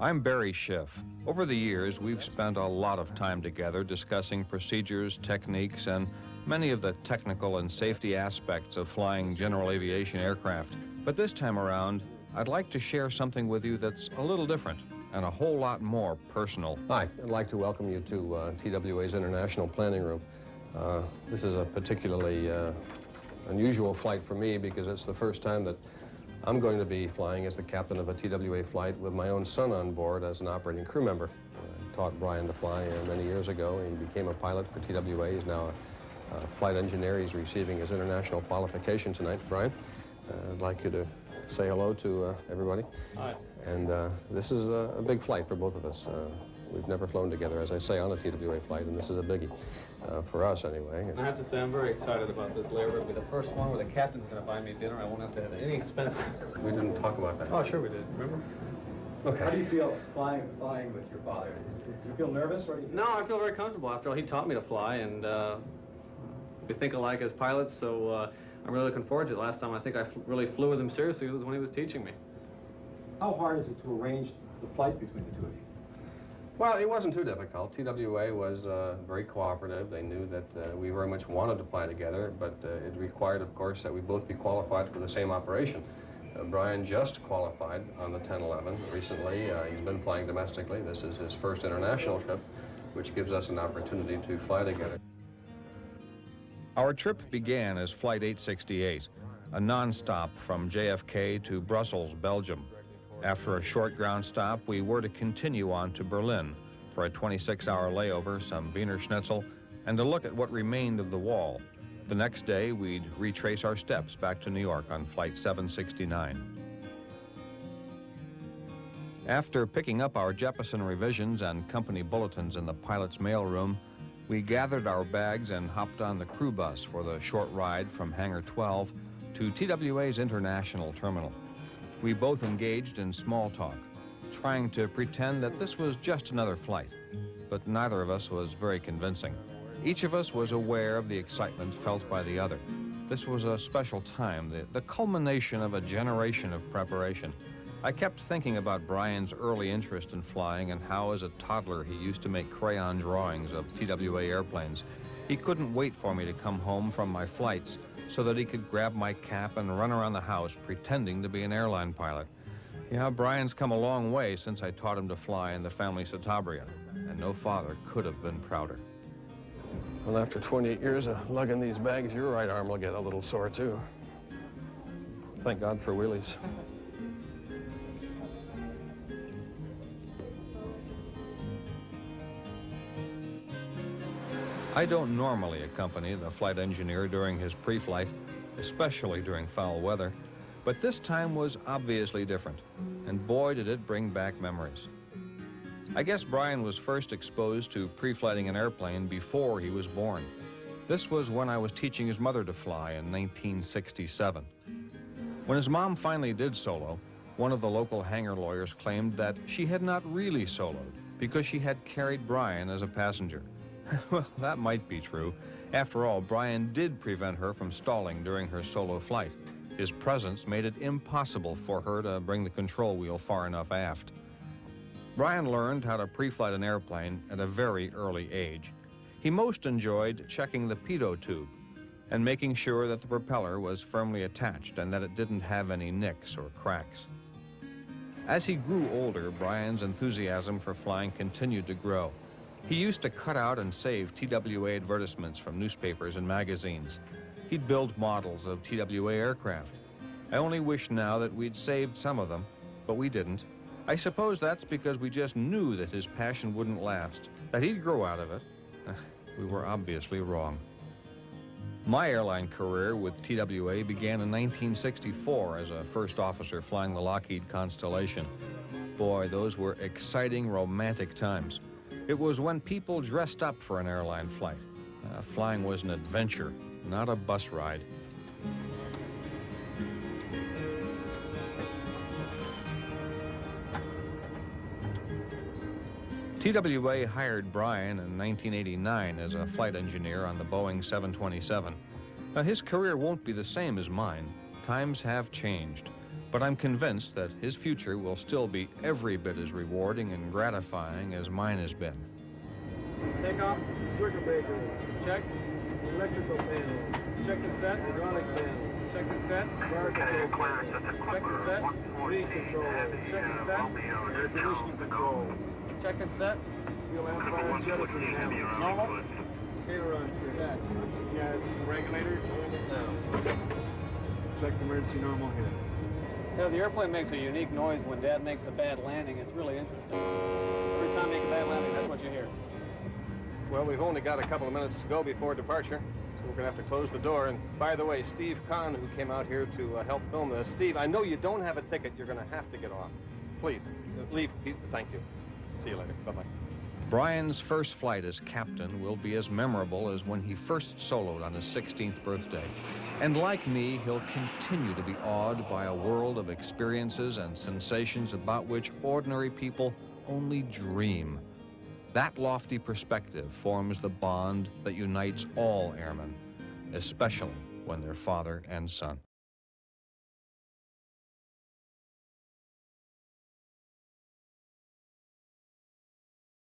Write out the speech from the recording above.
I'm Barry Schiff. Over the years, we've spent a lot of time together discussing procedures, techniques, and many of the technical and safety aspects of flying general aviation aircraft. But this time around, I'd like to share something with you that's a little different and a whole lot more personal. Hi, I'd like to welcome you to TWA's International Planning Room. This is a particularly unusual flight for me because it's the first time that I'm going to be flying as the captain of a TWA flight with my own son on board as an operating crew member. I taught Brian to fly many years ago. He became a pilot for TWA. He's now a flight engineer. He's receiving his international qualification tonight. Brian, I'd like you to say hello to everybody. Hi. And this is a big flight for both of us. We've never flown together, as I say, on a TWA flight, and this is a biggie, for us anyway. I have to say, I'm very excited about this layover. It'll be the first one where the captain's going to buy me dinner. I won't have to have any expenses. We didn't talk about that. Oh, sure we did. Remember? Okay. How do you feel flying with your father? Do you feel nervous, or do you feel... No, I feel very comfortable. After all, he taught me to fly, and we think alike as pilots, so I'm really looking forward to it. Last time I think I really flew with him seriously was when he was teaching me. How hard is it to arrange the flight between the two of you? Well, it wasn't too difficult. TWA was very cooperative. They knew that we very much wanted to fly together, but it required, of course, that we both be qualified for the same operation. Brian just qualified on the 1011 recently. He's been flying domestically. This is his first international trip, which gives us an opportunity to fly together. Our trip began as Flight 868, a non-stop from JFK to Brussels, Belgium. After a short ground stop, we were to continue on to Berlin for a 26-hour layover, some Wiener Schnitzel, and to look at what remained of the wall. The next day, we'd retrace our steps back to New York on Flight 769. After picking up our Jeppesen revisions and company bulletins in the pilot's mailroom, we gathered our bags and hopped on the crew bus for the short ride from Hangar 12 to TWA's International Terminal. We both engaged in small talk, trying to pretend that this was just another flight, but neither of us was very convincing. Each of us was aware of the excitement felt by the other. This was a special time, the culmination of a generation of preparation. I kept thinking about Brian's early interest in flying and how, as a toddler, he used to make crayon drawings of TWA airplanes. He couldn't wait for me to come home from my flights so that he could grab my cap and run around the house pretending to be an airline pilot. Yeah, Brian's come a long way since I taught him to fly in the family Citabria, and no father could have been prouder. Well, after 28 years of lugging these bags, your right arm will get a little sore, too. Thank God for wheelies. I don't normally accompany the flight engineer during his pre-flight, especially during foul weather, but this time was obviously different, and boy did it bring back memories. I guess Brian was first exposed to pre-flighting an airplane before he was born. This was when I was teaching his mother to fly in 1967. When his mom finally did solo, one of the local hangar lawyers claimed that she had not really soloed because she had carried Brian as a passenger. Well, that might be true. After all, Brian did prevent her from stalling during her solo flight. His presence made it impossible for her to bring the control wheel far enough aft. Brian learned how to pre-flight an airplane at a very early age. He most enjoyed checking the pitot tube and making sure that the propeller was firmly attached and that it didn't have any nicks or cracks. As he grew older, Brian's enthusiasm for flying continued to grow. He used to cut out and save TWA advertisements from newspapers and magazines. He'd build models of TWA aircraft. I only wish now that we'd saved some of them, but we didn't. I suppose that's because we just knew that his passion wouldn't last, that he'd grow out of it. We were obviously wrong. My airline career with TWA began in 1964 as a first officer flying the Lockheed Constellation. Boy, those were exciting, romantic times. It was when people dressed up for an airline flight. Flying was an adventure, not a bus ride. TWA hired Brian in 1989 as a flight engineer on the Boeing 727. His career won't be the same as mine. Times have changed. But I'm convinced that his future will still be every bit as rewarding and gratifying as mine has been. Takeoff, circuit breaker, check. Electrical panel, check and set, hydraulic panel, check and set, bar control panel, check and set, reed controller, check and set, air conditioning controls, check and set, fuel amplifier, jettison panels, normal, aileron check, gas regulator, going it down, check emergency normal here. Yeah, the airplane makes a unique noise when Dad makes a bad landing. It's really interesting. Every time you make a bad landing, that's what you hear. Well, we've only got a couple of minutes to go before departure, so we're going to have to close the door. And by the way, Steve Kahn, who came out here to help film this. Steve, I know you don't have a ticket. You're going to have to get off. Please, leave. Thank you. See you later. Bye-bye. Brian's first flight as captain will be as memorable as when he first soloed on his 16th birthday. And like me, he'll continue to be awed by a world of experiences and sensations about which ordinary people only dream. That lofty perspective forms the bond that unites all airmen, especially when they're father and son.